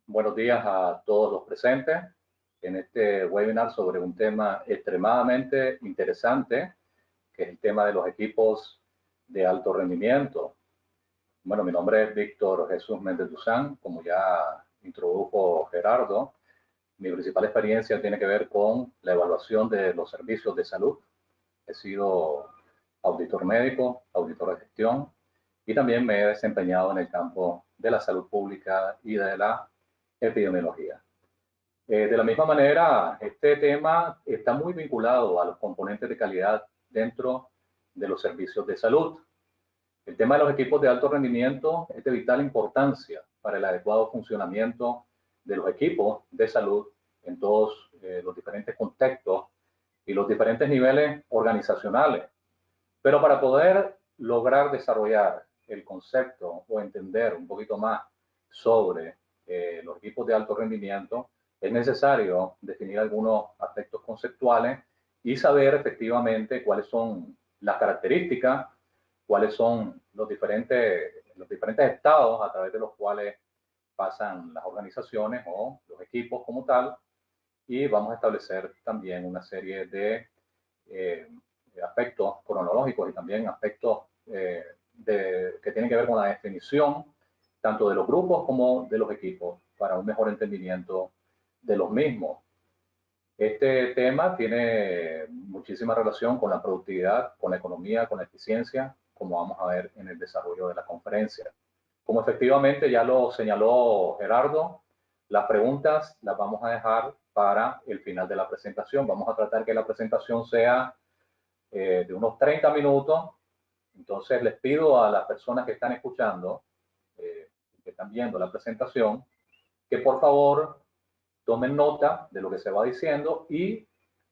Buenos días a todos los presentes en este webinar sobre un tema extremadamente interesante, que es el tema de los equipos de alto rendimiento. Bueno, mi nombre es Víctor Jesús Méndez Duzán, como ya introdujo Gerardo. Mi principal experiencia tiene que ver con la evaluación de los servicios de salud. He sido auditor médico, auditor de gestión y también me he desempeñado en el campo de la salud pública y de la epidemiología. De la misma manera, este tema está muy vinculado a los componentes de calidad dentro de los servicios de salud. El tema de los equipos de alto rendimiento es de vital importancia para el adecuado funcionamiento de los equipos de salud en todos los diferentes contextos y los diferentes niveles organizacionales. Pero para poder lograr desarrollar el concepto o entender un poquito más sobre los equipos de alto rendimiento, es necesario definir algunos aspectos conceptuales y saber efectivamente cuáles son las características, cuáles son los diferentes estados a través de los cuales pasan las organizaciones o los equipos como tal, y vamos a establecer también una serie de aspectos cronológicos y también aspectos que tienen que ver con la definición tanto de los grupos como de los equipos para un mejor entendimiento de los mismos. Este tema tiene muchísima relación con la productividad, con la economía, con la eficiencia, como vamos a ver en el desarrollo de la conferencia. Como efectivamente ya lo señaló Gerardo, las preguntas las vamos a dejar para el final de la presentación. Vamos a tratar que la presentación sea de unos 30 minutos. Entonces les pido a las personas que están escuchando, que están viendo la presentación, que por favor tomen nota de lo que se va diciendo y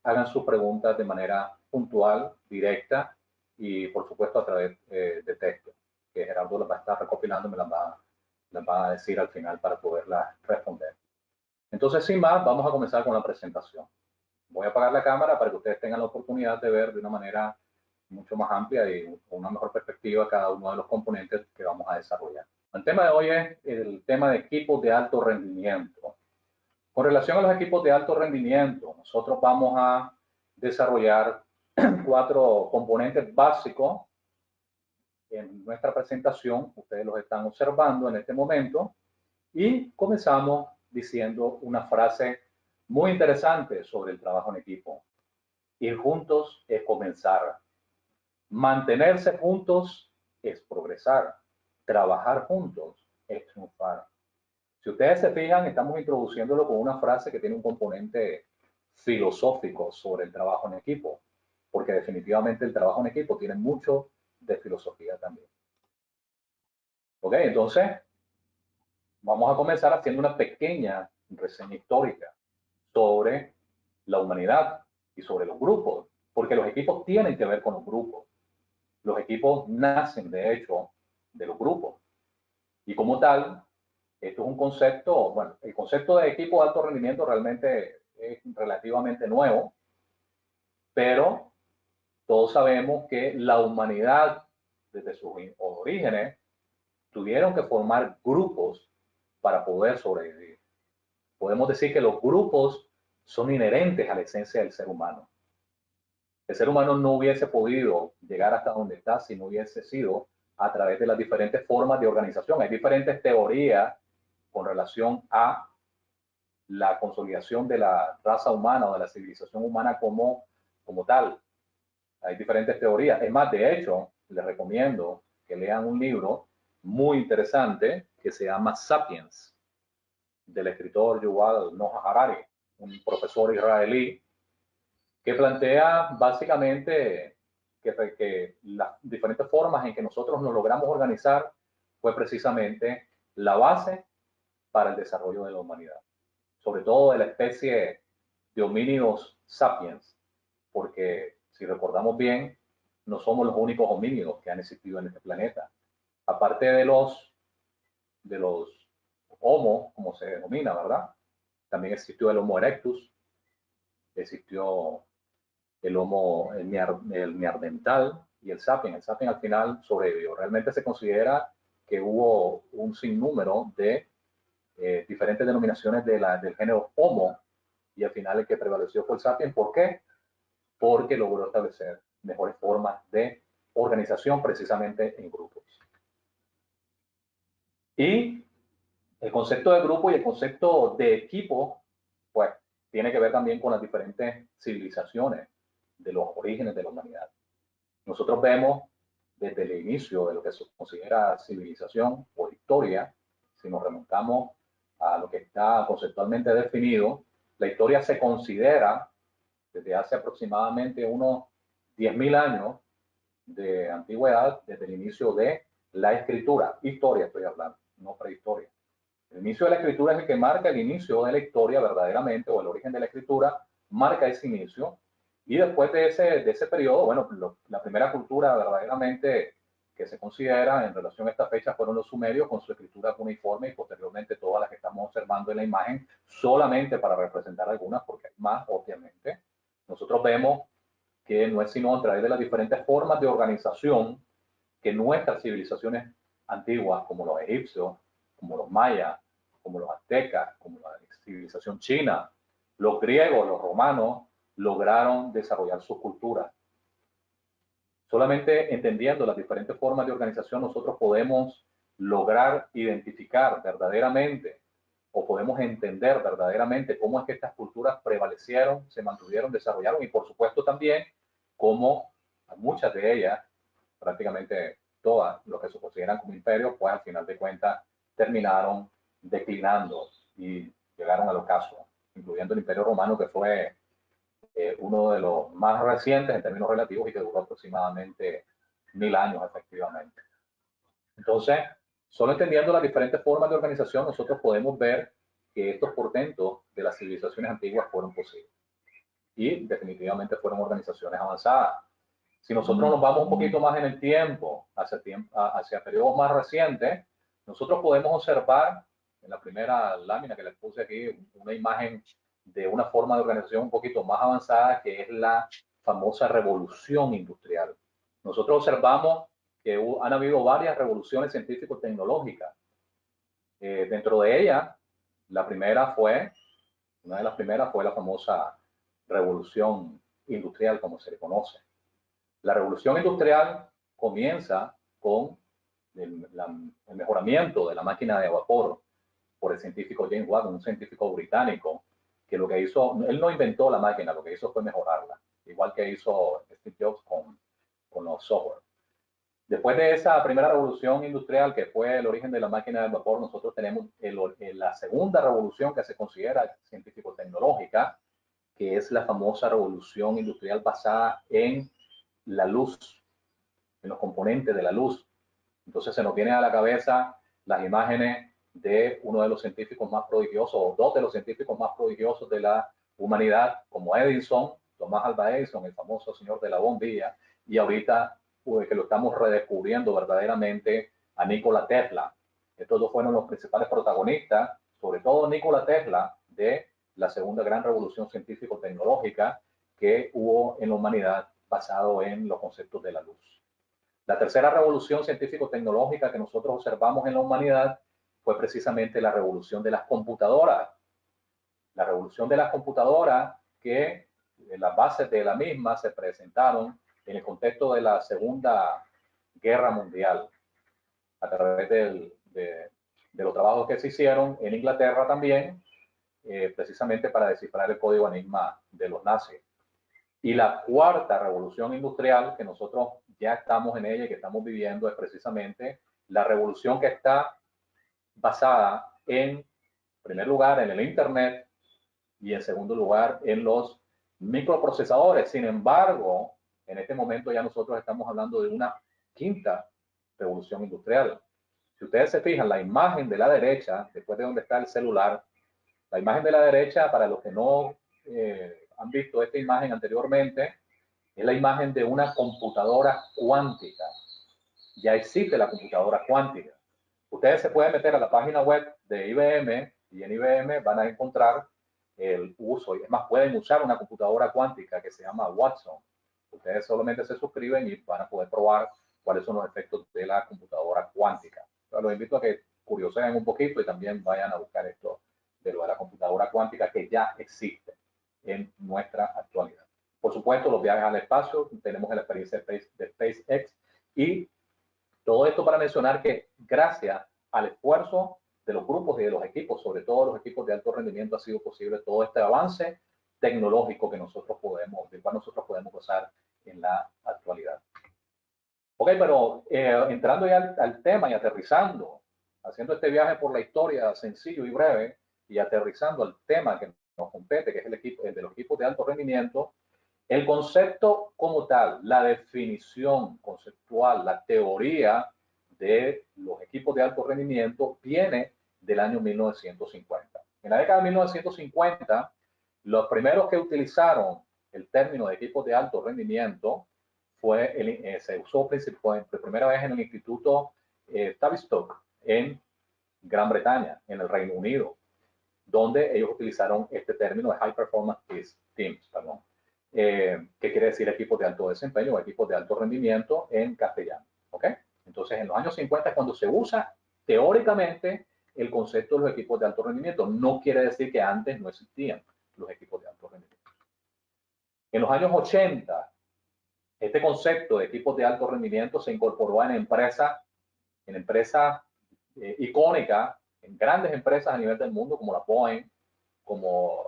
hagan sus preguntas de manera puntual, directa y por supuesto a través de texto, que Gerardo las va a estar recopilando y me las va a decir al final para poderlas responder. Entonces, sin más, vamos a comenzar con la presentación. Voy a apagar la cámara para que ustedes tengan la oportunidad de ver de una manera mucho más amplia y con una mejor perspectiva cada uno de los componentes que vamos a desarrollar. El tema de hoy es el tema de equipos de alto rendimiento. Con relación a los equipos de alto rendimiento, nosotros vamos a desarrollar 4 componentes básicos en nuestra presentación. Ustedes los están observando en este momento y comenzamos diciendo una frase muy interesante sobre el trabajo en equipo. Ir juntos es comenzar. Mantenerse juntos es progresar. Trabajar juntos es triunfar. Si ustedes se fijan, estamos introduciéndolo con una frase que tiene un componente filosófico sobre el trabajo en equipo, porque definitivamente el trabajo en equipo tiene mucho de filosofía también. Ok, entonces vamos a comenzar haciendo una pequeña reseña histórica sobre la humanidad y sobre los grupos, porque los equipos tienen que ver con los grupos. Los equipos nacen, de hecho, de los grupos. Y como tal, esto es un concepto, bueno, el concepto de equipo de alto rendimiento realmente es relativamente nuevo, pero todos sabemos que la humanidad, desde sus orígenes, tuvieron que formar grupos para poder sobrevivir. Podemos decir que los grupos son inherentes a la esencia del ser humano. El ser humano no hubiese podido llegar hasta donde está si no hubiese sido a través de las diferentes formas de organización. Hay diferentes teorías con relación a la consolidación de la raza humana o de la civilización humana como tal. Hay diferentes teorías. Es más, de hecho, les recomiendo que lean un libro muy interesante que se llama Sapiens, del escritor Yuval Noah Harari, un profesor israelí, que plantea básicamente que las diferentes formas en que nosotros nos logramos organizar fue precisamente la base para el desarrollo de la humanidad, sobre todo de la especie de homínidos sapiens, porque si recordamos bien, no somos los únicos homínidos que han existido en este planeta. Aparte de los homo, como se denomina, ¿verdad? También existió el Homo erectus, existió el neandertal y el sapien. El sapien al final sobrevivió. Realmente se considera que hubo un sinnúmero de diferentes denominaciones del género Homo, y al final el que prevaleció fue el Sapiens. ¿Por qué? Porque logró establecer mejores formas de organización precisamente en grupos. Y el concepto de grupo y el concepto de equipo, pues, tiene que ver también con las diferentes civilizaciones de los orígenes de la humanidad. Nosotros vemos desde el inicio de lo que se considera civilización o historia, si nos remontamos a lo que está conceptualmente definido, la historia se considera desde hace aproximadamente unos 10.000 años de antigüedad, desde el inicio de la escritura. Historia estoy hablando, no prehistoria. El inicio de la escritura es el que marca el inicio de la historia verdaderamente, o el origen de la escritura, marca ese inicio. Y después de ese periodo, bueno, la primera cultura verdaderamente que se considera en relación a esta fecha fueron los sumerios con su escritura cuneiforme, y posteriormente todas las que estamos observando en la imagen, solamente para representar algunas, porque hay más, obviamente. Nosotros vemos que no es sino a través de las diferentes formas de organización que nuestras civilizaciones antiguas, como los egipcios, como los mayas, como los aztecas, como la civilización china, los griegos, los romanos, lograron desarrollar sus culturas. Solamente entendiendo las diferentes formas de organización nosotros podemos lograr identificar verdaderamente, o podemos entender verdaderamente cómo es que estas culturas prevalecieron, se mantuvieron, desarrollaron, y por supuesto también cómo muchas de ellas, prácticamente todas, lo que se consideran como imperios, pues al final de cuentas terminaron declinando y llegaron al ocaso, incluyendo el Imperio Romano, que fue uno de los más recientes en términos relativos y que duró aproximadamente 1000 años efectivamente. Entonces, solo entendiendo las diferentes formas de organización, nosotros podemos ver que estos portentos de las civilizaciones antiguas fueron posibles. Y definitivamente fueron organizaciones avanzadas. Si nosotros nos vamos un poquito más en el tiempo, hacia periodos más recientes, nosotros podemos observar en la primera lámina que les puse aquí una imagen de una forma de organización un poquito más avanzada, que es la famosa revolución industrial. Nosotros observamos que han habido varias revoluciones científico-tecnológicas. Dentro de ellas, una de las primeras fue la famosa revolución industrial, como se le conoce. La revolución industrial comienza con el mejoramiento de la máquina de vapor por el científico James Watt, un científico británico, que lo que hizo, él no inventó la máquina, lo que hizo fue mejorarla, igual que hizo Steve Jobs con los software. Después de esa primera revolución industrial, que fue el origen de la máquina de vapor, nosotros tenemos la segunda revolución que se considera científico-tecnológica, que es la famosa revolución industrial basada en la luz, en los componentes de la luz. Entonces se nos vienen a la cabeza las imágenes de uno de los científicos más prodigiosos, o dos de los científicos más prodigiosos de la humanidad, como Edison, Thomas Alva Edison, el famoso señor de la bombilla, y ahorita que lo estamos redescubriendo verdaderamente, a Nikola Tesla. Estos dos fueron los principales protagonistas, sobre todo Nikola Tesla, de la segunda gran revolución científico-tecnológica que hubo en la humanidad, basado en los conceptos de la luz. La tercera revolución científico-tecnológica que nosotros observamos en la humanidad fue precisamente la revolución de las computadoras. La revolución de las computadoras, que las bases de la misma se presentaron en el contexto de la Segunda Guerra Mundial, a través de los trabajos que se hicieron en Inglaterra también, precisamente para descifrar el código enigma de los nazis. Y la cuarta revolución industrial, que nosotros ya estamos en ella y que estamos viviendo, es precisamente la revolución que está basada en primer lugar en el Internet y en segundo lugar en los microprocesadores. Sin embargo, en este momento ya nosotros estamos hablando de una quinta revolución industrial. Si ustedes se fijan, la imagen de la derecha, después de donde está el celular, la imagen de la derecha, para los que no han visto esta imagen anteriormente, es la imagen de una computadora cuántica. Ya existe la computadora cuántica. Ustedes se pueden meter a la página web de IBM y en IBM van a encontrar el uso. Es más, pueden usar una computadora cuántica que se llama Watson. Ustedes solamente se suscriben y van a poder probar cuáles son los efectos de la computadora cuántica. Pero los invito a que curioseen un poquito y también vayan a buscar esto de lo de la computadora cuántica que ya existe en nuestra actualidad. Por supuesto, los viajes al espacio, tenemos la experiencia de SpaceX y todo esto para mencionar que gracias al esfuerzo de los grupos y de los equipos, sobre todo los equipos de alto rendimiento, ha sido posible todo este avance tecnológico que nosotros podemos, del cual nosotros podemos gozar en la actualidad. Ok, pero entrando ya al tema y aterrizando, haciendo este viaje por la historia sencillo y breve y aterrizando al tema que nos compete, que es el de los equipos de alto rendimiento, el concepto como tal, la definición conceptual, la teoría de los equipos de alto rendimiento viene del año 1950. En la década de 1950, los primeros que utilizaron el término de equipos de alto rendimiento se usó por primera vez en el Instituto Tavistock en Gran Bretaña, en el Reino Unido, donde ellos utilizaron este término de High Performance Teams, perdón, que quiere decir equipos de alto desempeño o equipos de alto rendimiento en castellano. ¿Ok? Entonces, en los años 50 es cuando se usa teóricamente el concepto de los equipos de alto rendimiento. No quiere decir que antes no existían los equipos de alto rendimiento. En los años 80, este concepto de equipos de alto rendimiento se incorporó en empresas icónicas, en grandes empresas a nivel del mundo, como la Boeing, como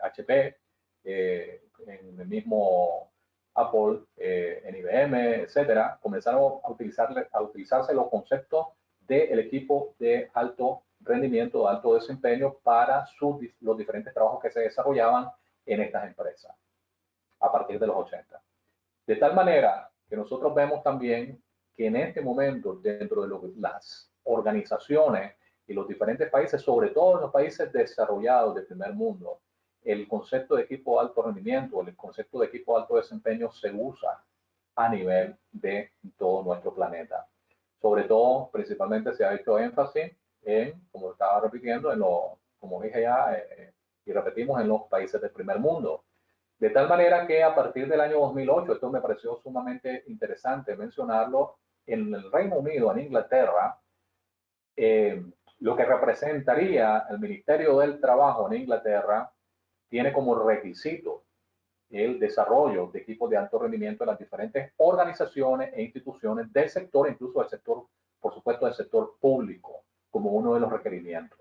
HP, en el mismo Apple, en IBM, etcétera. Comenzaron a utilizarse los conceptos del equipo de alto rendimiento, de alto desempeño para los diferentes trabajos que se desarrollaban en estas empresas a partir de los 80. De tal manera que nosotros vemos también que en este momento, dentro de las organizaciones y los diferentes países, sobre todo en los países desarrollados del primer mundo, el concepto de equipo de alto rendimiento, el concepto de equipo de alto desempeño se usa a nivel de todo nuestro planeta. Sobre todo, principalmente se ha hecho énfasis en, como estaba repitiendo, como dije ya, y repetimos, en los países del primer mundo. De tal manera que a partir del año 2008, esto me pareció sumamente interesante mencionarlo, en el Reino Unido, en Inglaterra, lo que representaría el Ministerio del Trabajo en Inglaterra tiene como requisito el desarrollo de equipos de alto rendimiento en las diferentes organizaciones e instituciones del sector, incluso del sector, por supuesto, del sector público, como uno de los requerimientos.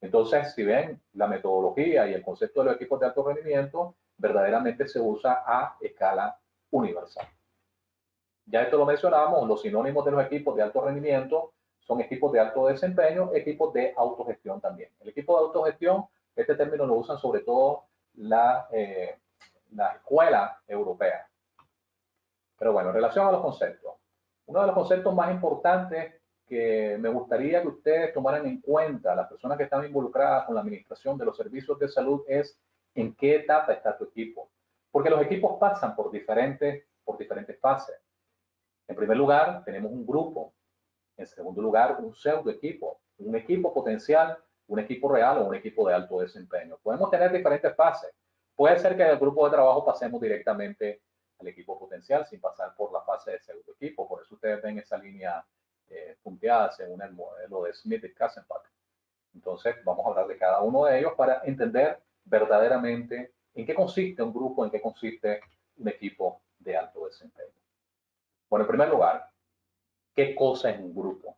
Entonces, si ven, la metodología y el concepto de los equipos de alto rendimiento verdaderamente se usa a escala universal. Ya esto lo mencionamos, los sinónimos de los equipos de alto rendimiento son equipos de alto desempeño, equipos de autogestión también. El equipo de autogestión, este término lo usan sobre todo la escuela europea. Pero bueno, en relación a los conceptos, uno de los conceptos más importantes que me gustaría que ustedes tomaran en cuenta, las personas que están involucradas con la administración de los servicios de salud, es en qué etapa está tu equipo. Porque los equipos pasan por diferentes fases. En primer lugar, tenemos un grupo. En segundo lugar, un pseudo equipo, un equipo potencial, un equipo real o un equipo de alto desempeño. Podemos tener diferentes fases. Puede ser que del grupo de trabajo pasemos directamente al equipo potencial sin pasar por la fase de pseudo equipo. Por eso ustedes ven esa línea punteada según el modelo de Smith y Kassenbach. Entonces, vamos a hablar de cada uno de ellos para entender verdaderamente en qué consiste un grupo, en qué consiste un equipo de alto desempeño. Bueno, en primer lugar, ¿qué cosa es un grupo?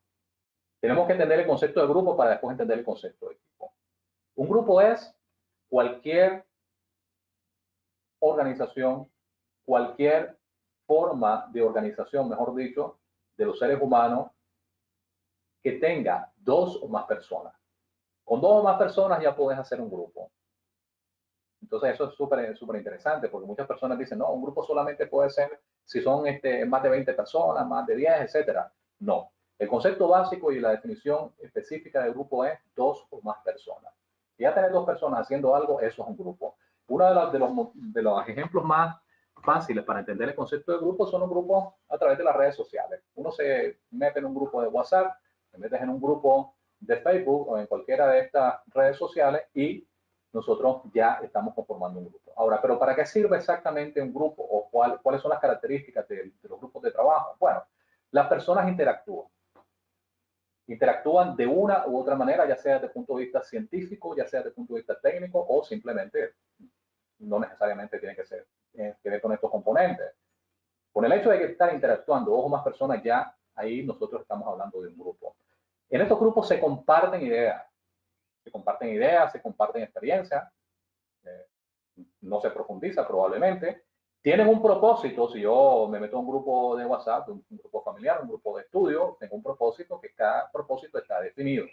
Tenemos que entender el concepto de grupo para después entender el concepto de equipo. Un grupo es cualquier organización, cualquier forma de organización, mejor dicho, de los seres humanos que tenga dos o más personas. Con dos o más personas ya puedes hacer un grupo. Entonces eso es súper interesante porque muchas personas dicen, no, un grupo solamente puede ser si son más de 20 personas, más de 10, etcétera. No. El concepto básico y la definición específica del grupo es dos o más personas. Y ya tener dos personas haciendo algo, eso es un grupo. Uno de los ejemplos más fáciles para entender el concepto de grupo son los grupos a través de las redes sociales. Uno se mete en un grupo de WhatsApp, se mete en un grupo de Facebook o en cualquiera de estas redes sociales y nosotros ya estamos conformando un grupo. Ahora, ¿pero para qué sirve exactamente un grupo o cuáles son las características de los grupos de trabajo? Bueno, las personas interactúan. interactúan de una u otra manera, ya sea desde el punto de vista científico, ya sea desde el punto de vista técnico, o simplemente no necesariamente tiene que ser que ver con estos componentes. Con el hecho de que están interactuando dos o más personas, ya ahí nosotros estamos hablando de un grupo. En estos grupos se comparten ideas, se comparten experiencias, eh, no se profundiza probablemente. Tienen un propósito. Si yo me meto a un grupo de WhatsApp, un grupo familiar, un grupo de estudio, tengo un propósito que cada propósito está definido.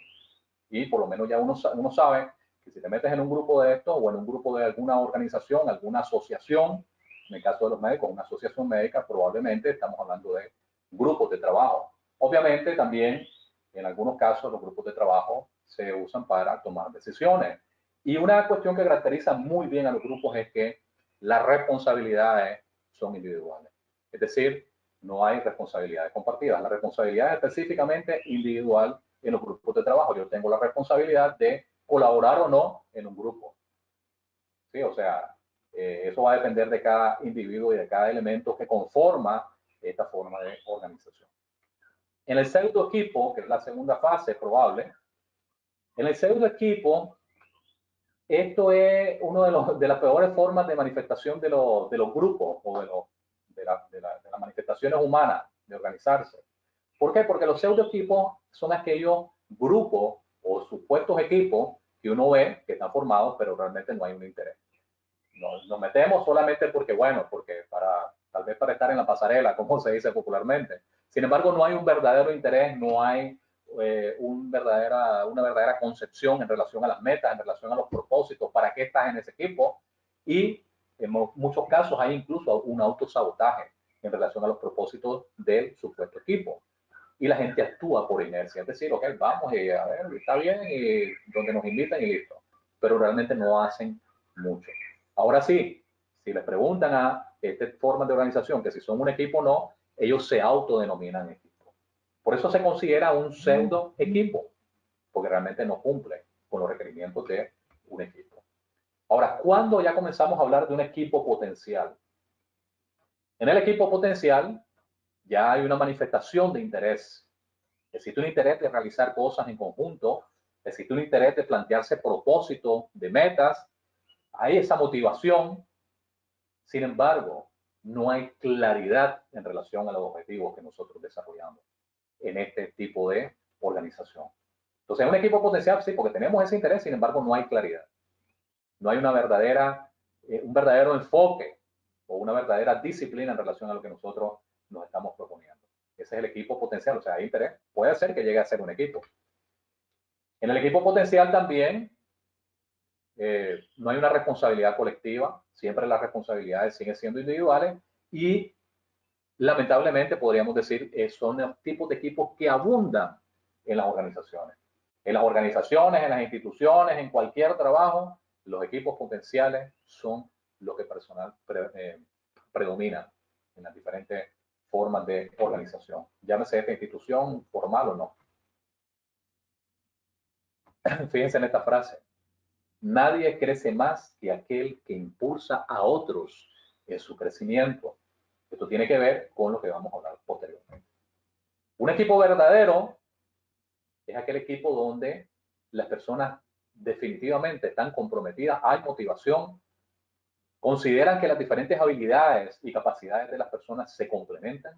Y por lo menos ya uno sabe que si te metes en un grupo de estos o en un grupo de alguna organización, alguna asociación, en el caso de los médicos, una asociación médica, probablemente estamos hablando de grupos de trabajo. Obviamente también en algunos casos los grupos de trabajo se usan para tomar decisiones. Y una cuestión que caracteriza muy bien a los grupos es que las responsabilidades son individuales. Es decir, no hay responsabilidades compartidas. La responsabilidad es específicamente individual en los grupos de trabajo. Yo tengo la responsabilidad de colaborar o no en un grupo. ¿Sí? O sea, eso va a depender de cada individuo y de cada elemento que conforma esta forma de organización. En el pseudo equipo, que es la segunda fase probable, en el pseudo equipo, esto es una de las peores formas de manifestación de los grupos o de las manifestaciones humanas de organizarse. ¿Por qué? Porque los pseudo equipos son aquellos grupos o supuestos equipos que uno ve que están formados, pero realmente no hay un interés. Nos metemos solamente porque, bueno, porque tal vez para estar en la pasarela, como se dice popularmente. Sin embargo, no hay un verdadero interés, no hay una verdadera concepción en relación a las metas, en relación a los propósitos, para qué estás en ese equipo. Y en muchos casos hay incluso un autosabotaje en relación a los propósitos del supuesto equipo. Y la gente actúa por inercia, es decir, ok, vamos y a ver, está bien, y donde nos invitan y listo. Pero realmente no hacen mucho. Ahora sí, si les preguntan a esta forma de organización que si son un equipo o no, ellos se autodenominan equipo. Por eso se considera un pseudo equipo, porque realmente no cumple con los requerimientos de un equipo. Ahora, ¿cuándo ya comenzamos a hablar de un equipo potencial? En el equipo potencial ya hay una manifestación de interés. Existe un interés de realizar cosas en conjunto, existe un interés de plantearse propósitos, de metas, hay esa motivación. Sin embargo, no hay claridad en relación a los objetivos que nosotros desarrollamos en este tipo de organización. Entonces, un equipo potencial, sí, porque tenemos ese interés, sin embargo, no hay claridad. No hay un verdadero enfoque o una verdadera disciplina en relación a lo que nosotros nos estamos proponiendo. Ese es el equipo potencial, o sea, hay interés. Puede ser que llegue a ser un equipo. En el equipo potencial también no hay una responsabilidad colectiva, siempre las responsabilidades siguen siendo individuales y lamentablemente podríamos decir son los tipos de equipos que abundan en las organizaciones. En las organizaciones, en las instituciones, en cualquier trabajo, los equipos potenciales son lo que predomina en las diferentes formas de organización. Llámese esta institución formal o no. Fíjense en esta frase. Nadie crece más que aquel que impulsa a otros en su crecimiento. Esto tiene que ver con lo que vamos a hablar posteriormente. Un equipo verdadero es aquel equipo donde las personas definitivamente están comprometidas, hay motivación, consideran que las diferentes habilidades y capacidades de las personas se complementan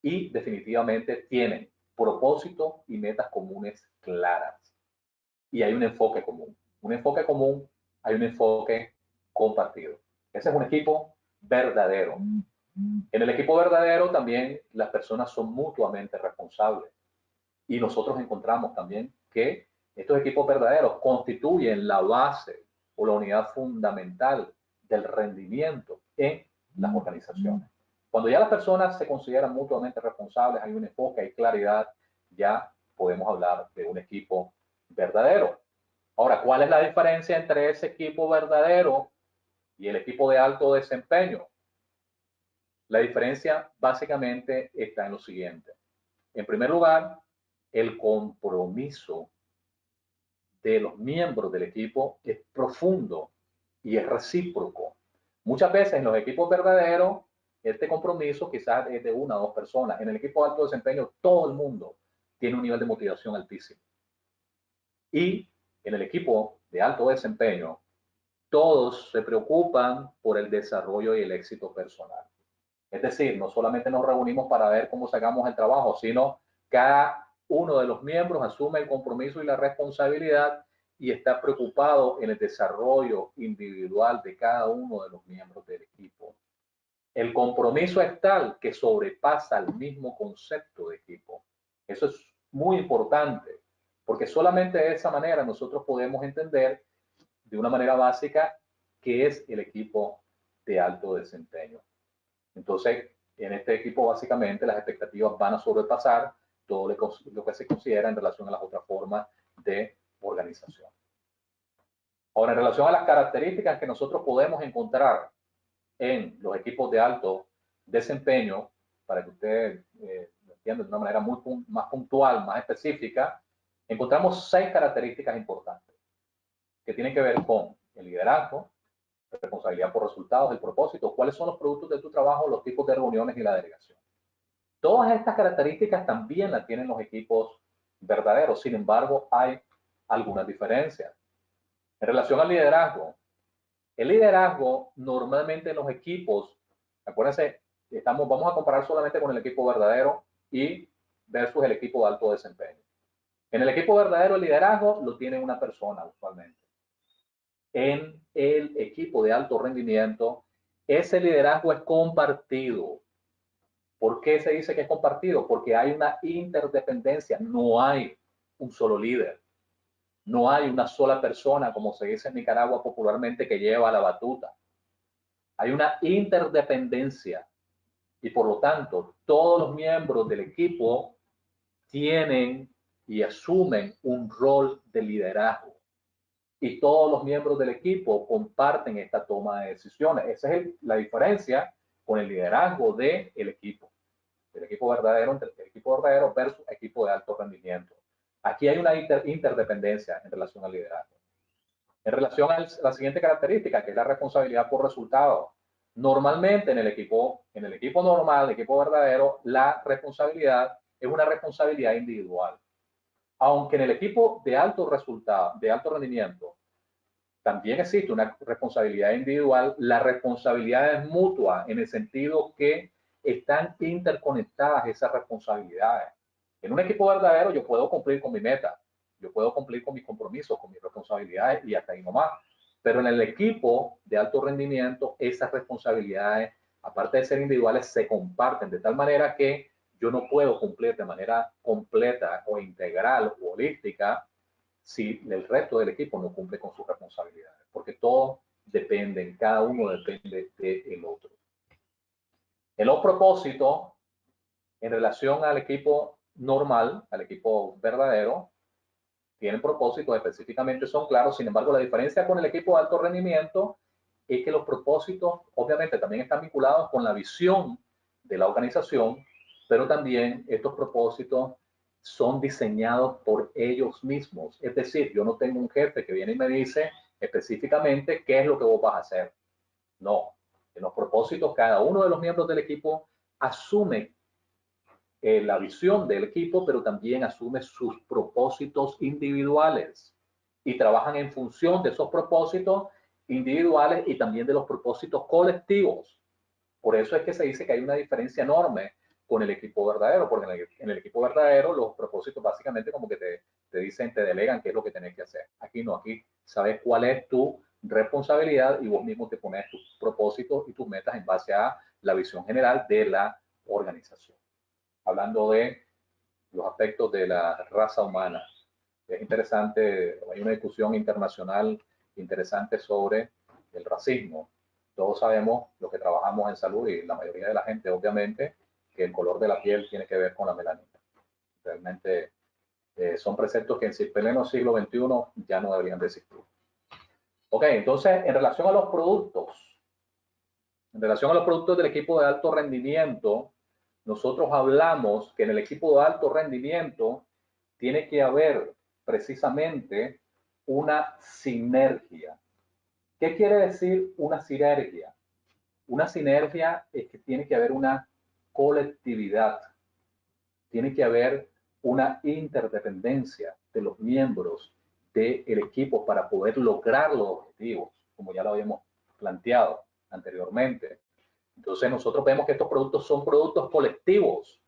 y definitivamente tienen propósitos y metas comunes claras. Y hay un enfoque común. Un enfoque común, hay un enfoque compartido. Ese es un equipo verdadero. En el equipo verdadero también las personas son mutuamente responsables. Y nosotros encontramos también que estos equipos verdaderos constituyen la base o la unidad fundamental del rendimiento en las organizaciones. Cuando ya las personas se consideran mutuamente responsables, hay un enfoque, hay claridad, ya podemos hablar de un equipo verdadero. Ahora, ¿cuál es la diferencia entre ese equipo verdadero y el equipo de alto desempeño? La diferencia básicamente está en lo siguiente. En primer lugar, el compromiso de los miembros del equipo es profundo y es recíproco. Muchas veces en los equipos verdaderos, este compromiso quizás es de una o dos personas. En el equipo de alto desempeño, todo el mundo tiene un nivel de motivación altísimo. Y en el equipo de alto desempeño, todos se preocupan por el desarrollo y el éxito personal. Es decir, no solamente nos reunimos para ver cómo sacamos el trabajo, sino cada uno de los miembros asume el compromiso y la responsabilidad y está preocupado en el desarrollo individual de cada uno de los miembros del equipo. El compromiso es tal que sobrepasa el mismo concepto de equipo. Eso es muy importante, porque solamente de esa manera nosotros podemos entender de una manera básica qué es el equipo de alto desempeño. Entonces, en este equipo básicamente las expectativas van a sobrepasar todo lo que se considera en relación a las otras formas de organización. Ahora, en relación a las características que nosotros podemos encontrar en los equipos de alto desempeño, para que ustedes lo entiendan de una manera más puntual, más específica, encontramos 6 características importantes que tienen que ver con el liderazgo, responsabilidad por resultados, el propósito, cuáles son los productos de tu trabajo, los tipos de reuniones y la delegación. Todas estas características también las tienen los equipos verdaderos, sin embargo, hay algunas diferencias. En relación al liderazgo, el liderazgo normalmente en los equipos, acuérdense, vamos a comparar solamente con el equipo verdadero y versus el equipo de alto desempeño. En el equipo verdadero el liderazgo lo tiene una persona usualmente. En el equipo de alto rendimiento, ese liderazgo es compartido. ¿Por qué se dice que es compartido? Porque hay una interdependencia, no hay un solo líder. No hay una sola persona, como se dice en Nicaragua popularmente, que lleva la batuta. Hay una interdependencia y por lo tanto todos los miembros del equipo tienen y asumen un rol de liderazgo. Y todos los miembros del equipo comparten esta toma de decisiones. Esa es la diferencia con el liderazgo del equipo. El equipo verdadero, entre el equipo verdadero versus equipo de alto rendimiento. Aquí hay una interdependencia en relación al liderazgo. En relación a la siguiente característica, que es la responsabilidad por resultados. Normalmente en el equipo normal, el equipo verdadero, la responsabilidad es una responsabilidad individual. Aunque en el equipo de alto resultado, de alto rendimiento, también existe una responsabilidad individual, la responsabilidad es mutua en el sentido que están interconectadas esas responsabilidades. En un equipo verdadero yo puedo cumplir con mi meta, yo puedo cumplir con mis compromisos, con mis responsabilidades y hasta ahí nomás. Pero en el equipo de alto rendimiento, esas responsabilidades, aparte de ser individuales, se comparten de tal manera que yo no puedo cumplir de manera completa o integral o holística si el resto del equipo no cumple con sus responsabilidades, porque todos dependen, cada uno depende del otro. En los propósitos, en relación al equipo normal, al equipo verdadero, tienen propósitos, específicamente son claros. Sin embargo, la diferencia con el equipo de alto rendimiento es que los propósitos obviamente también están vinculados con la visión de la organización, pero también estos propósitos son diseñados por ellos mismos. Es decir, yo no tengo un jefe que viene y me dice específicamente qué es lo que vos vas a hacer. No, en los propósitos cada uno de los miembros del equipo asume la visión del equipo, pero también asume sus propósitos individuales y trabajan en función de esos propósitos individuales y también de los propósitos colectivos. Por eso es que se dice que hay una diferencia enorme con el equipo verdadero, porque en el equipo verdadero los propósitos básicamente como que te dicen, te delegan qué es lo que tenés que hacer. Aquí no, aquí sabes cuál es tu responsabilidad y vos mismo te pones tus propósitos y tus metas en base a la visión general de la organización. Hablando de los aspectos de la raza humana. Es interesante, hay una discusión internacional interesante sobre el racismo. Todos sabemos, los que trabajamos en salud y la mayoría de la gente, obviamente, que el color de la piel tiene que ver con la melanina. Realmente son preceptos que en pleno siglo XXI ya no deberían de existir. Ok, entonces, en relación a los productos del equipo de alto rendimiento, nosotros hablamos que en el equipo de alto rendimiento tiene que haber precisamente una sinergia. ¿Qué quiere decir una sinergia? Una sinergia es que tiene que haber una colectividad, tiene que haber una interdependencia de los miembros del equipo para poder lograr los objetivos, como ya lo habíamos planteado anteriormente. Entonces nosotros vemos que estos productos son productos colectivos.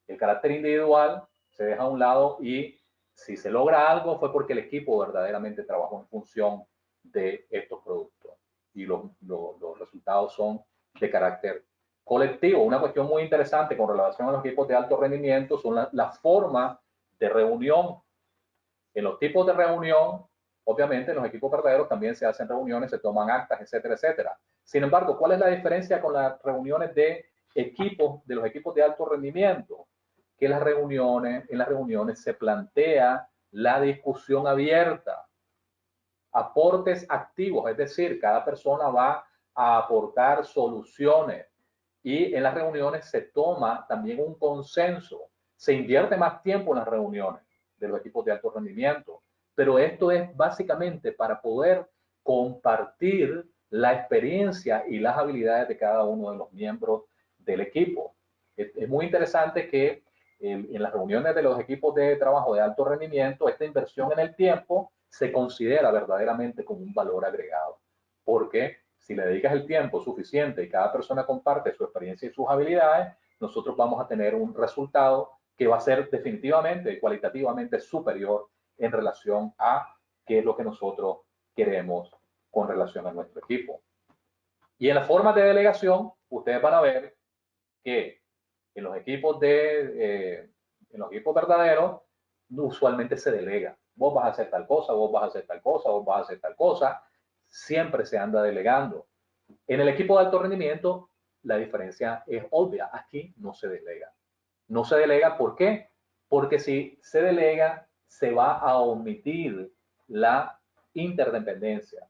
El carácter individual se deja a un lado y si se logra algo fue porque el equipo verdaderamente trabajó en función de estos productos y los resultados son de carácter colectivo. Una cuestión muy interesante con relación a los equipos de alto rendimiento son la forma de reunión. En los tipos de reunión, obviamente en los equipos verdaderos también se hacen reuniones, se toman actas, etcétera, etcétera. Sin embargo, ¿cuál es la diferencia con las reuniones de equipos, de los equipos de alto rendimiento? Que en las reuniones se plantea la discusión abierta, aportes activos, es decir, cada persona va a aportar soluciones y en las reuniones se toma también un consenso, se invierte más tiempo en las reuniones de los equipos de alto rendimiento, pero esto es básicamente para poder compartir la experiencia y las habilidades de cada uno de los miembros del equipo. Es muy interesante que en las reuniones de los equipos de trabajo de alto rendimiento, esta inversión en el tiempo se considera verdaderamente como un valor agregado, porque si le dedicas el tiempo suficiente y cada persona comparte su experiencia y sus habilidades, nosotros vamos a tener un resultado que va a ser definitivamente, cualitativamente superior en relación a qué es lo que nosotros queremos con relación a nuestro equipo. Y en las formas de delegación, ustedes van a ver que en los equipos verdaderos, usualmente se delega. Vos vas a hacer tal cosa, vos vas a hacer tal cosa, vos vas a hacer tal cosa. Siempre se anda delegando. En el equipo de alto rendimiento, la diferencia es obvia. Aquí no se delega. No se delega, ¿por qué? Porque si se delega, se va a omitir la interdependencia.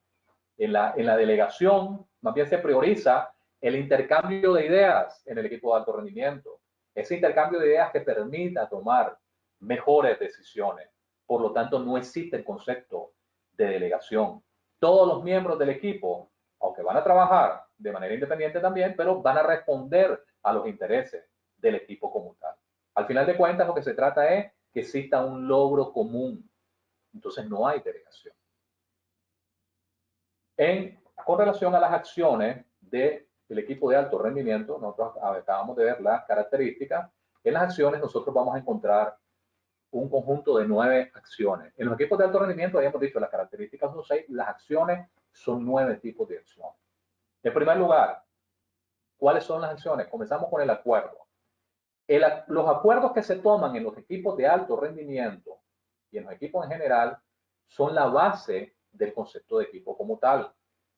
En la delegación, más bien se prioriza el intercambio de ideas en el equipo de alto rendimiento. Ese intercambio de ideas que permita tomar mejores decisiones. Por lo tanto, no existe el concepto de delegación. Todos los miembros del equipo, aunque van a trabajar de manera independiente también, pero van a responder a los intereses del equipo como tal. Al final de cuentas, lo que se trata es que exista un logro común. Entonces, no hay delegación. Con relación a las acciones del equipo de alto rendimiento, nosotros acabamos de ver las características. En las acciones nosotros vamos a encontrar un conjunto de 9 acciones. En los equipos de alto rendimiento habíamos dicho las características son 6, las acciones son 9 tipos de acciones. En primer lugar, ¿cuáles son las acciones? Comenzamos con el acuerdo. Los acuerdos que se toman en los equipos de alto rendimiento y en los equipos en general son la base del concepto de equipo como tal.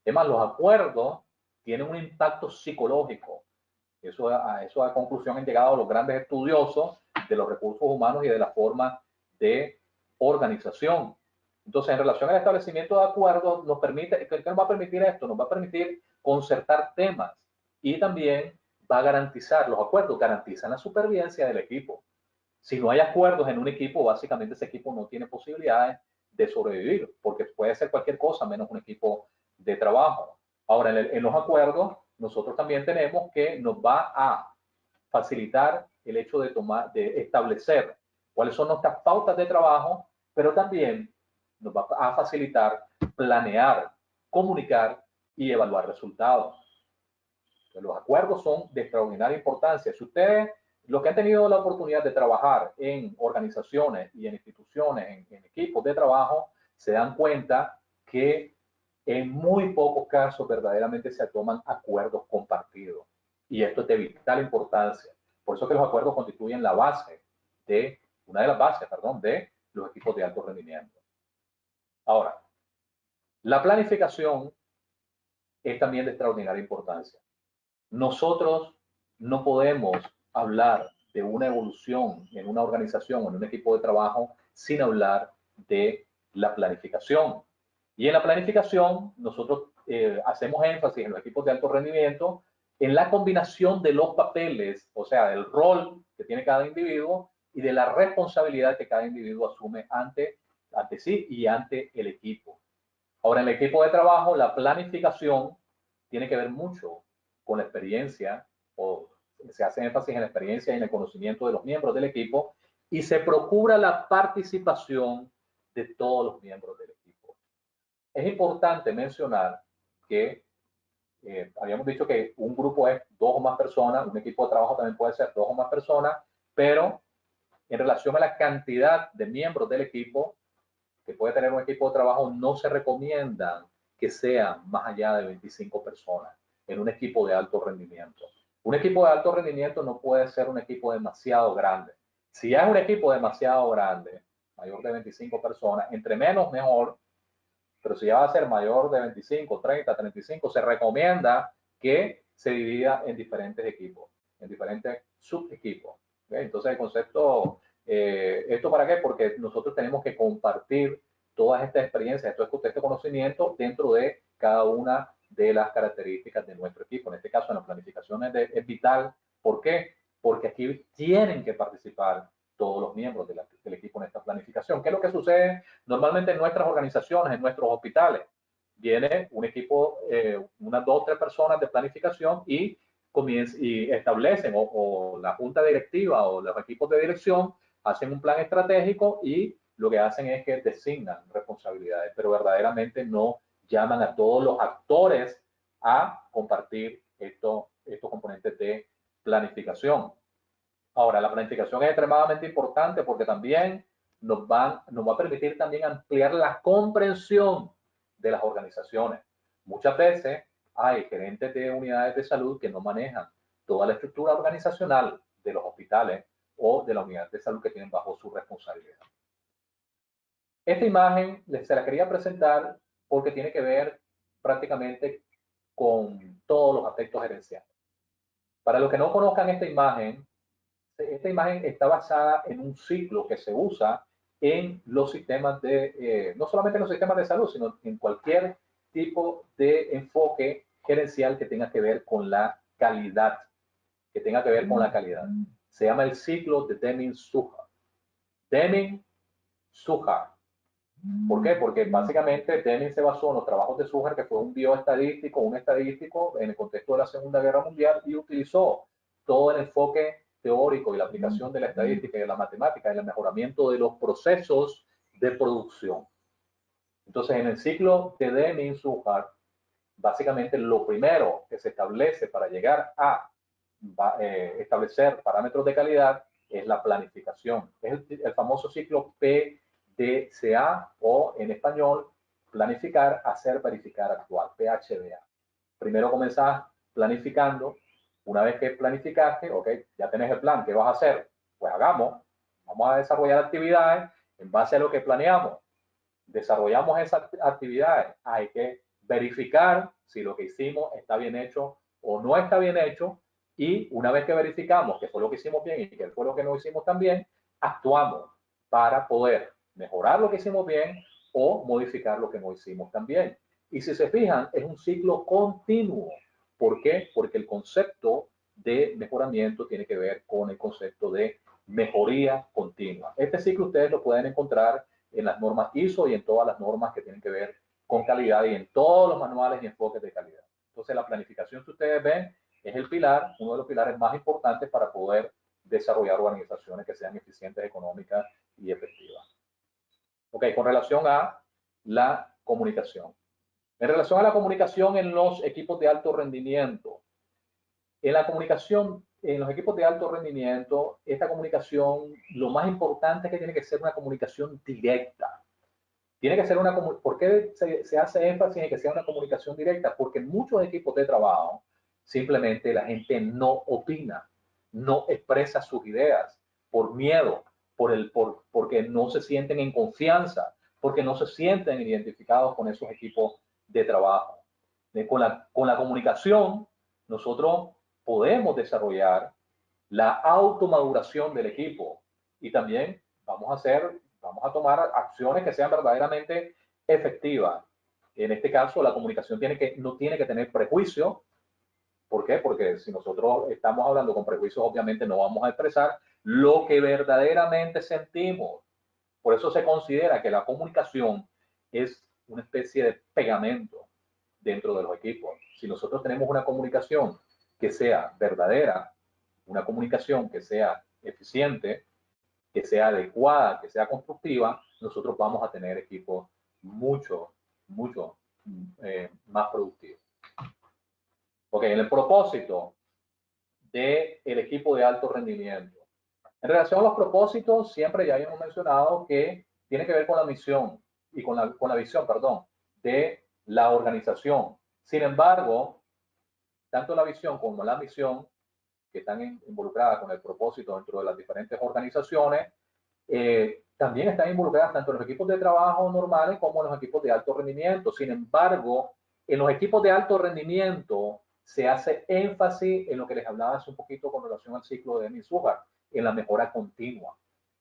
Además, los acuerdos tienen un impacto psicológico. A esa conclusión han llegado los grandes estudiosos de los recursos humanos y de la forma de organización. Entonces, en relación al establecimiento de acuerdos, ¿qué nos va a permitir esto? Nos va a permitir concertar temas y también va a garantizar, los acuerdos garantizan la supervivencia del equipo. Si no hay acuerdos en un equipo, básicamente ese equipo no tiene posibilidades de sobrevivir, porque puede ser cualquier cosa menos un equipo de trabajo. Ahora, en los acuerdos, nosotros también tenemos que nos va a facilitar el hecho de establecer cuáles son nuestras pautas de trabajo, pero también nos va a facilitar planear, comunicar y evaluar resultados. Los acuerdos son de extraordinaria importancia. Si ustedes, los que han tenido la oportunidad de trabajar en organizaciones y en instituciones, en equipos de trabajo, se dan cuenta que en muy pocos casos verdaderamente se toman acuerdos compartidos. Y esto es de vital importancia. Por eso que los acuerdos constituyen la base una de las bases, de los equipos de alto rendimiento. Ahora, la planificación es también de extraordinaria importancia. Nosotros no podemos hablar de una evolución en una organización o en un equipo de trabajo sin hablar de la planificación. Y en la planificación nosotros hacemos énfasis en los equipos de alto rendimiento en la combinación de los papeles, o sea, del rol que tiene cada individuo y de la responsabilidad que cada individuo asume ante sí y ante el equipo. Ahora, en el equipo de trabajo, la planificación tiene que ver mucho con la experiencia, o se hace énfasis en la experiencia y en el conocimiento de los miembros del equipo, y se procura la participación de todos los miembros del equipo. Es importante mencionar que habíamos dicho que un grupo es 2 o más personas, un equipo de trabajo también puede ser 2 o más personas, pero en relación a la cantidad de miembros del equipo que puede tener un equipo de trabajo, no se recomienda que sean más allá de 25 personas en un equipo de alto rendimiento. Un equipo de alto rendimiento no puede ser un equipo demasiado grande. Si es un equipo demasiado grande, mayor de 25 personas, entre menos mejor, pero si ya va a ser mayor de 25, 30, 35, se recomienda que se divida en diferentes equipos, en diferentes subequipos. ¿Okay? Entonces el concepto, ¿esto para qué? Porque nosotros tenemos que compartir todas estas experiencias, este conocimiento dentro de cada una de las características de nuestro equipo. En este caso, en la planificación es vital. ¿Por qué? Porque aquí tienen que participar todos los miembros del equipo en esta planificación. ¿Qué es lo que sucede normalmente en nuestras organizaciones, en nuestros hospitales? Viene un equipo, unas 2 o 3 personas de planificación y establecen, o la junta directiva o los equipos de dirección hacen un plan estratégico y lo que hacen es que designan responsabilidades, pero verdaderamente no llaman a todos los actores a compartir estos componentes de planificación. Ahora, la planificación es extremadamente importante porque también nos va a permitir también ampliar la comprensión de las organizaciones. Muchas veces hay gerentes de unidades de salud que no manejan toda la estructura organizacional de los hospitales o de la unidad de salud que tienen bajo su responsabilidad. Esta imagen se la quería presentar porque tiene que ver prácticamente con todos los aspectos gerenciales. Para los que no conozcan esta imagen está basada en un ciclo que se usa en los sistemas no solamente en los sistemas de salud, sino en cualquier tipo de enfoque gerencial que tenga que ver con la calidad, Se llama el ciclo de Deming-Suhar. Deming-Suhar. ¿Por qué? Porque básicamente Deming se basó en los trabajos de Suhar, que fue un estadístico en el contexto de la Segunda Guerra Mundial, y utilizó todo el enfoque teórico y la aplicación de la estadística y de la matemática en el mejoramiento de los procesos de producción. Entonces, en el ciclo de Deming-Suhar, básicamente lo primero que se establece para llegar a establecer parámetros de calidad es la planificación. Es el famoso ciclo PDCA, o en español, planificar, hacer, verificar, actuar, PHDA. Primero comenzás planificando. Una vez que planificaste, ok, ya tenés el plan, ¿qué vas a hacer? Pues vamos a desarrollar actividades en base a lo que planeamos. Desarrollamos esas actividades, hay que verificar si lo que hicimos está bien hecho o no está bien hecho, y una vez que verificamos que fue lo que hicimos bien y que fue lo que no hicimos tan bien, actuamos para poder mejorar lo que hicimos bien o modificar lo que no hicimos tan bien. Y si se fijan, es un ciclo continuo. ¿Por qué? Porque el concepto de mejoramiento tiene que ver con el concepto de mejoría continua. Este ciclo ustedes lo pueden encontrar en las normas ISO y en todas las normas que tienen que ver con calidad y en todos los manuales y enfoques de calidad. Entonces, la planificación que ustedes ven es el pilar, uno de los pilares más importantes para poder desarrollar organizaciones que sean eficientes, económicas y efectivas. Ok, con relación a la comunicación. En relación a la comunicación en los equipos de alto rendimiento, en la comunicación, en los equipos de alto rendimiento, esta comunicación, lo más importante es que tiene que ser una comunicación directa. Tiene que ser ¿Por qué se hace énfasis en que sea una comunicación directa? Porque en muchos equipos de trabajo simplemente la gente no opina, no expresa sus ideas por miedo, porque no se sienten en confianza, porque no se sienten identificados con esos equipos de trabajo. Con la comunicación, nosotros podemos desarrollar la automaduración del equipo, y también vamos a tomar acciones que sean verdaderamente efectivas. En este caso, la comunicación no tiene que tener prejuicio. ¿Por qué? Porque si nosotros estamos hablando con prejuicios, obviamente no vamos a expresar lo que verdaderamente sentimos. Por eso se considera que la comunicación es una especie de pegamento dentro de los equipos. Si nosotros tenemos una comunicación que sea verdadera, una comunicación que sea eficiente, que sea adecuada, que sea constructiva, nosotros vamos a tener equipos mucho más productivos. Ok, en el propósito del equipo de alto rendimiento. En relación a los propósitos, siempre ya habíamos mencionado que tiene que ver con la misión y con la visión, perdón, de la organización. Sin embargo, tanto la visión como la misión, que están involucradas con el propósito dentro de las diferentes organizaciones, también están involucradas tanto en los equipos de trabajo normales como en los equipos de alto rendimiento. Sin embargo, en los equipos de alto rendimiento se hace énfasis en lo que les hablaba hace un poquito con relación al ciclo de Emil Sujar, en la mejora continua,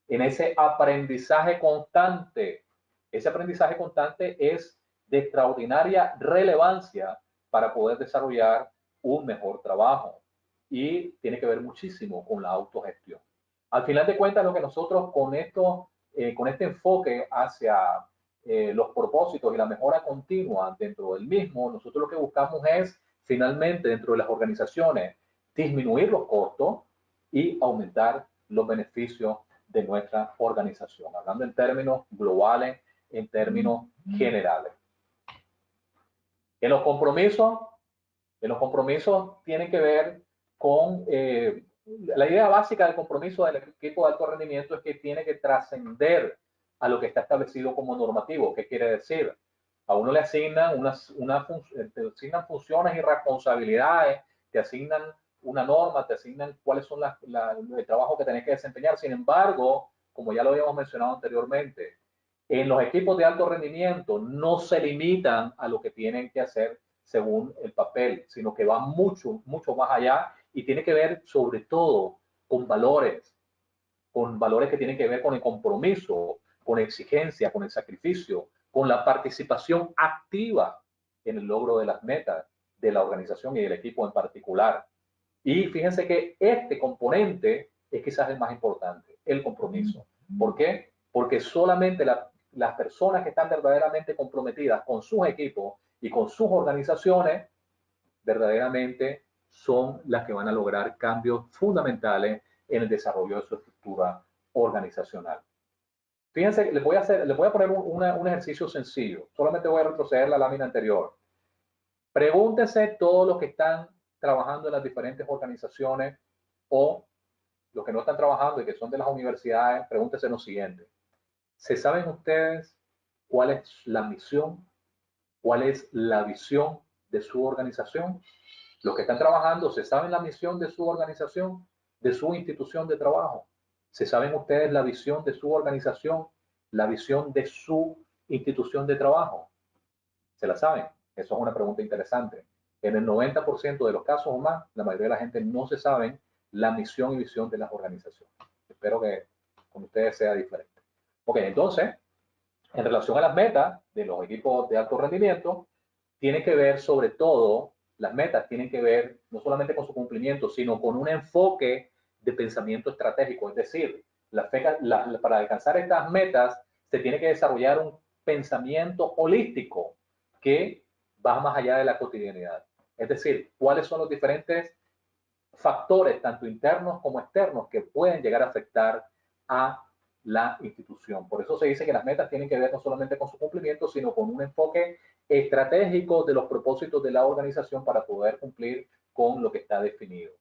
en ese aprendizaje constante. Ese aprendizaje constante es de extraordinaria relevancia para poder desarrollar un mejor trabajo y tiene que ver muchísimo con la autogestión. Al final de cuentas, lo que nosotros con este enfoque hacia los propósitos y la mejora continua dentro del mismo, nosotros lo que buscamos es finalmente dentro de las organizaciones disminuir los costos y aumentar los beneficios de nuestra organización, hablando en términos globales, en términos generales. En los compromisos tienen que ver con la idea básica del compromiso del equipo de alto rendimiento es que tiene que trascender a lo que está establecido como normativo. ¿Qué quiere decir? A uno le asignan te asignan funciones y responsabilidades, te asignan una norma, te asignan cuáles son el trabajo que tenés que desempeñar. Sin embargo, como ya lo habíamos mencionado anteriormente, en los equipos de alto rendimiento no se limitan a lo que tienen que hacer según el papel, sino que va mucho más allá y tiene que ver sobre todo con valores que tienen que ver con el compromiso, con exigencia, con el sacrificio, con la participación activa en el logro de las metas de la organización y del equipo en particular. Y fíjense que este componente es quizás el más importante, el compromiso. ¿Por qué? Porque solamente las personas que están verdaderamente comprometidas con sus equipos y con sus organizaciones, verdaderamente son las que van a lograr cambios fundamentales en el desarrollo de su estructura organizacional. Fíjense, les voy a poner un ejercicio sencillo. Solamente voy a retroceder la lámina anterior. Pregúntense todos los que están trabajando en las diferentes organizaciones o los que no están trabajando y que son de las universidades, pregúntense lo siguiente. ¿Se saben ustedes cuál es la misión, cuál es la visión de su organización? Los que están trabajando, ¿se saben la misión de su organización, de su institución de trabajo? ¿Se saben ustedes la visión de su organización, la visión de su institución de trabajo? ¿Se la saben? Eso es una pregunta interesante. En el 90% de los casos o más, la mayoría de la gente no se saben la misión y visión de las organizaciones. Espero que con ustedes sea diferente. Ok, entonces, en relación a las metas de los equipos de alto rendimiento, tiene que ver sobre todo, las metas tienen que ver no solamente con su cumplimiento, sino con un enfoque de pensamiento estratégico. Es decir, para alcanzar estas metas se tiene que desarrollar un pensamiento holístico que va más allá de la cotidianidad. Es decir, cuáles son los diferentes factores, tanto internos como externos, que pueden llegar a afectar a la institución. Por eso se dice que las metas tienen que ver no solamente con su cumplimiento, sino con un enfoque estratégico de los propósitos de la organización para poder cumplir con lo que está definido.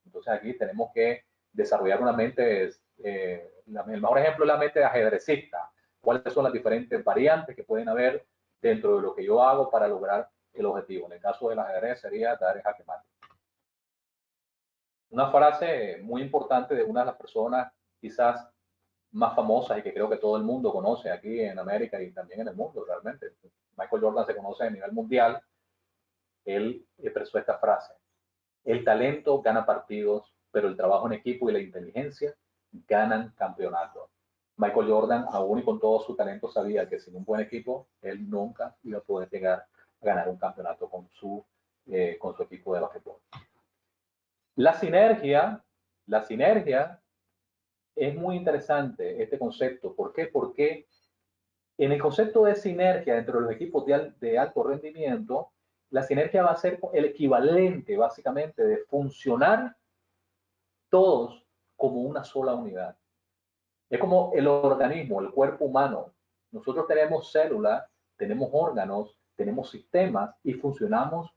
Entonces aquí tenemos que desarrollar una mente, el mejor ejemplo es la mente de ajedrecista. ¿Cuáles son las diferentes variantes que pueden haber dentro de lo que yo hago para lograr el objetivo? En el caso del ajedrez sería dar el jaque mate. Una frase muy importante de una de las personas quizás más famosas y que creo que todo el mundo conoce aquí en América y también en el mundo realmente. Michael Jordan se conoce a nivel mundial. Él expresó esta frase: el talento gana partidos, pero el trabajo en equipo y la inteligencia ganan campeonatos. Michael Jordan, aún y con todo su talento, sabía que sin un buen equipo, él nunca iba a poder llegar a ganar un campeonato con su equipo de basquetbol. La sinergia es muy interesante, este concepto. ¿Por qué? Porque en el concepto de sinergia dentro de los equipos de alto rendimiento, la sinergia va a ser el equivalente básicamente de funcionar todos como una sola unidad. Es como el organismo, el cuerpo humano. Nosotros tenemos células, tenemos órganos, tenemos sistemas y funcionamos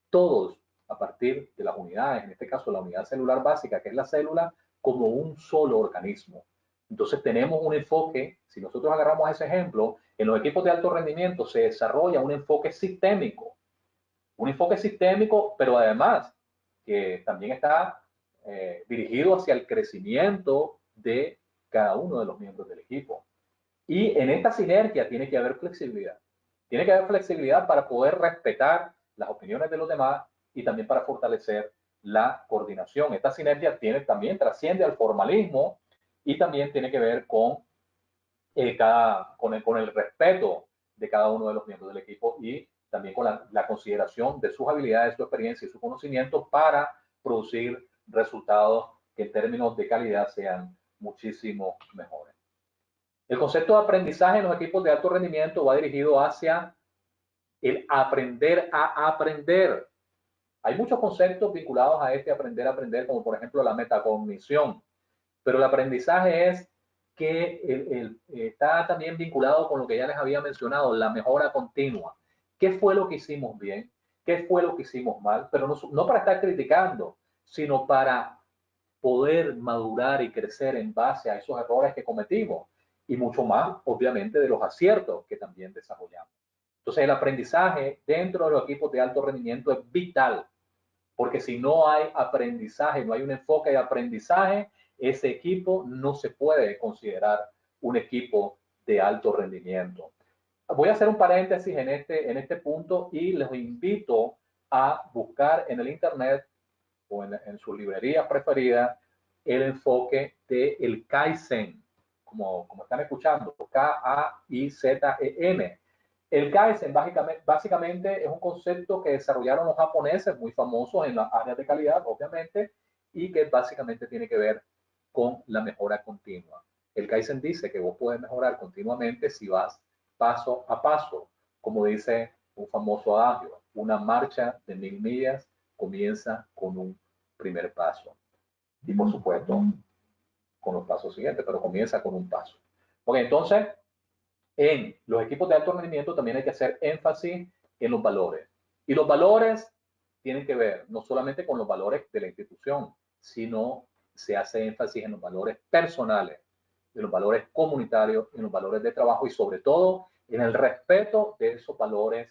todos a partir de las unidades, en este caso la unidad celular básica, que es la célula, como un solo organismo. Entonces tenemos un enfoque, si nosotros agarramos ese ejemplo, en los equipos de alto rendimiento se desarrolla un enfoque sistémico, pero además que también está dirigido hacia el crecimiento de cada uno de los miembros del equipo. Y en esta sinergia tiene que haber flexibilidad. Tiene que haber flexibilidad para poder respetar las opiniones de los demás y también para fortalecer la coordinación. Esta sinergia también trasciende al formalismo y también tiene que ver con el respeto de cada uno de los miembros del equipo y también con la consideración de sus habilidades, su experiencia y su conocimiento para producir resultados que en términos de calidad sean muchísimo mejores. El concepto de aprendizaje en los equipos de alto rendimiento va dirigido hacia el aprender a aprender. Hay muchos conceptos vinculados a este aprender a aprender, como por ejemplo la metacognición, pero el aprendizaje es que está también vinculado con lo que ya les había mencionado, la mejora continua. ¿Qué fue lo que hicimos bien? ¿Qué fue lo que hicimos mal? Pero no para estar criticando, sino para poder madurar y crecer en base a esos errores que cometimos y mucho más, obviamente, de los aciertos que también desarrollamos. Entonces, el aprendizaje dentro de los equipos de alto rendimiento es vital, porque si no hay aprendizaje, no hay un enfoque de aprendizaje, ese equipo no se puede considerar un equipo de alto rendimiento. Voy a hacer un paréntesis en este punto y les invito a buscar en el Internet o en su librería preferida el enfoque del Kaizen, como están escuchando, K-A-I-Z-E-N. El Kaizen básicamente es un concepto que desarrollaron los japoneses, muy famosos en las áreas de calidad, obviamente, y que básicamente tiene que ver con la mejora continua. El Kaizen dice que vos puedes mejorar continuamente si vas paso a paso, como dice un famoso adagio, una marcha de 1000 millas comienza con un primer paso. Y por supuesto, con los pasos siguientes, pero comienza con un paso. Ok, entonces, en los equipos de alto rendimiento también hay que hacer énfasis en los valores. Y los valores tienen que ver no solamente con los valores de la institución, sino se hace énfasis en los valores personales, en los valores comunitarios, en los valores de trabajo y sobre todo en el respeto de esos valores,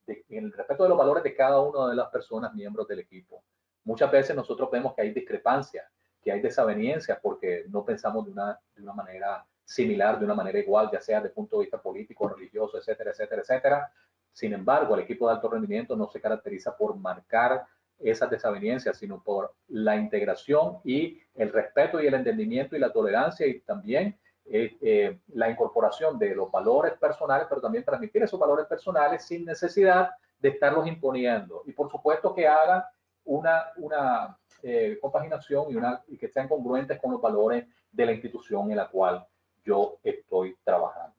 en el respeto de los valores de cada una de las personas miembros del equipo. Muchas veces nosotros vemos que hay discrepancias, que hay desavenencias porque no pensamos de una manera similar, de una manera igual, ya sea desde el punto de vista político, religioso, etcétera, etcétera, etcétera. Sin embargo, el equipo de alto rendimiento no se caracteriza por marcar esas desavenencias, sino por la integración y el respeto y el entendimiento y la tolerancia y también la incorporación de los valores personales, pero también transmitir esos valores personales sin necesidad de estarlos imponiendo. Y por supuesto que hagan una compaginación y que sean congruentes con los valores de la institución en la cual yo estoy trabajando.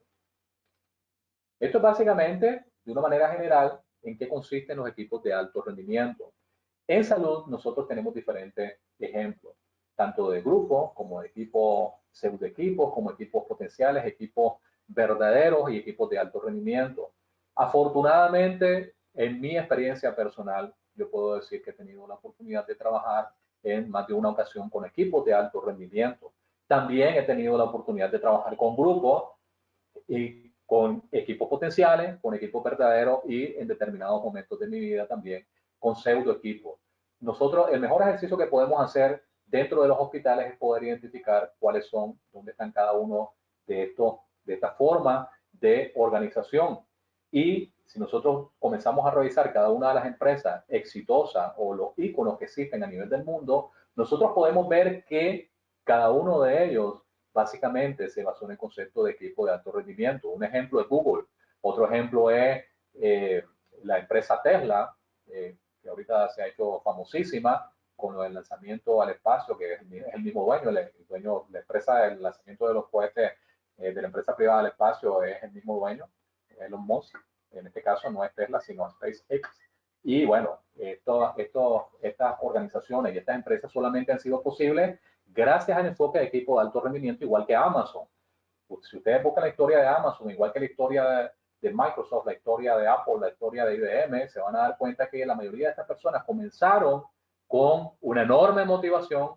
Esto es básicamente, de una manera general, en qué consisten los equipos de alto rendimiento. En salud, nosotros tenemos diferentes ejemplos, tanto de grupos como de equipos, pseudo equipos, como equipos potenciales, equipos verdaderos y equipos de alto rendimiento. Afortunadamente, en mi experiencia personal, yo puedo decir que he tenido la oportunidad de trabajar en más de una ocasión con equipos de alto rendimiento. También he tenido la oportunidad de trabajar con grupos y con equipos potenciales, con equipos verdaderos y en determinados momentos de mi vida también con pseudo equipos. Nosotros, el mejor ejercicio que podemos hacer dentro de los hospitales es poder identificar cuáles son, dónde están cada uno de esta forma de organización. Y si nosotros comenzamos a revisar cada una de las empresas exitosas o los íconos que existen a nivel del mundo, nosotros podemos ver que cada uno de ellos básicamente se basó en el concepto de equipo de alto rendimiento. Un ejemplo es Google, otro ejemplo es la empresa Tesla, que ahorita se ha hecho famosísima con el lanzamiento al espacio, que es el mismo dueño, la empresa del lanzamiento de los cohetes de la empresa privada al espacio es el mismo dueño, Elon Musk. En este caso no es Tesla, sino SpaceX. Y bueno, estas organizaciones y estas empresas solamente han sido posibles gracias al enfoque de equipo de alto rendimiento, igual que Amazon. Si ustedes buscan la historia de Amazon, igual que la historia de Microsoft, la historia de Apple, la historia de IBM, se van a dar cuenta que la mayoría de estas personas comenzaron con una enorme motivación,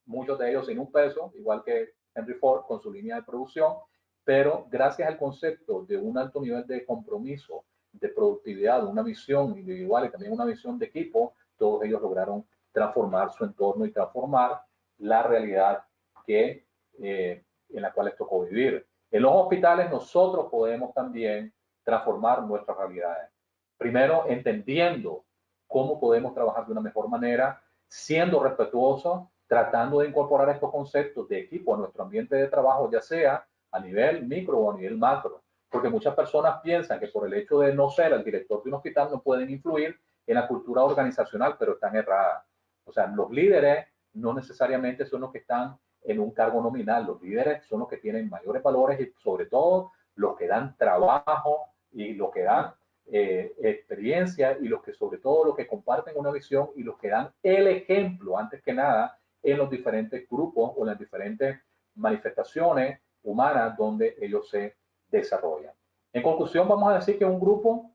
muchos de ellos sin un peso, igual que Henry Ford con su línea de producción, pero gracias al concepto de un alto nivel de compromiso, de productividad, una visión individual y también una visión de equipo, todos ellos lograron transformar su entorno y transformar la realidad que, en la cual les tocó vivir. En los hospitales nosotros podemos también transformar nuestras realidades. Primero, entendiendo cómo podemos trabajar de una mejor manera, siendo respetuosos, tratando de incorporar estos conceptos de equipo a nuestro ambiente de trabajo, ya sea a nivel micro o a nivel macro, porque muchas personas piensan que por el hecho de no ser el director de un hospital no pueden influir en la cultura organizacional, pero están erradas. O sea, los líderes no necesariamente son los que están en un cargo nominal, los líderes son los que tienen mayores valores y sobre todo los que dan trabajo y los que dan experiencia y los que sobre todo los que comparten una visión y los que dan el ejemplo antes que nada en los diferentes grupos o en las diferentes manifestaciones humanas donde ellos se desarrollan. En conclusión, vamos a decir que un grupo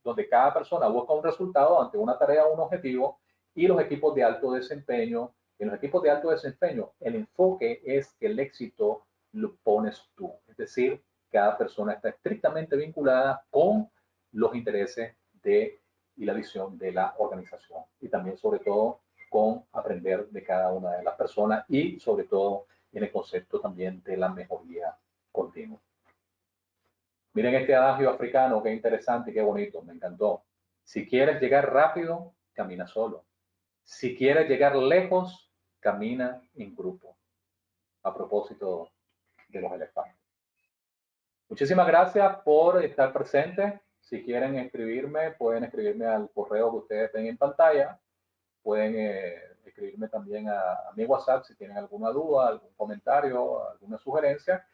donde cada persona busca un resultado ante una tarea o un objetivo y los equipos de alto desempeño. En los equipos de alto desempeño, el enfoque es que el éxito lo pones tú. Es decir, cada persona está estrictamente vinculada con los intereses de, y la visión de la organización. Y también, sobre todo, con aprender de cada una de las personas y, sobre todo, en el concepto también de la mejoría continua. Miren este adagio africano, qué interesante y qué bonito, me encantó. Si quieres llegar rápido, camina solo. Si quieres llegar lejos, camina en grupo. A propósito de los elefantes. Muchísimas gracias por estar presentes. Si quieren escribirme, pueden escribirme al correo que ustedes ven en pantalla. Pueden escribirme también a mi WhatsApp si tienen alguna duda, algún comentario, alguna sugerencia.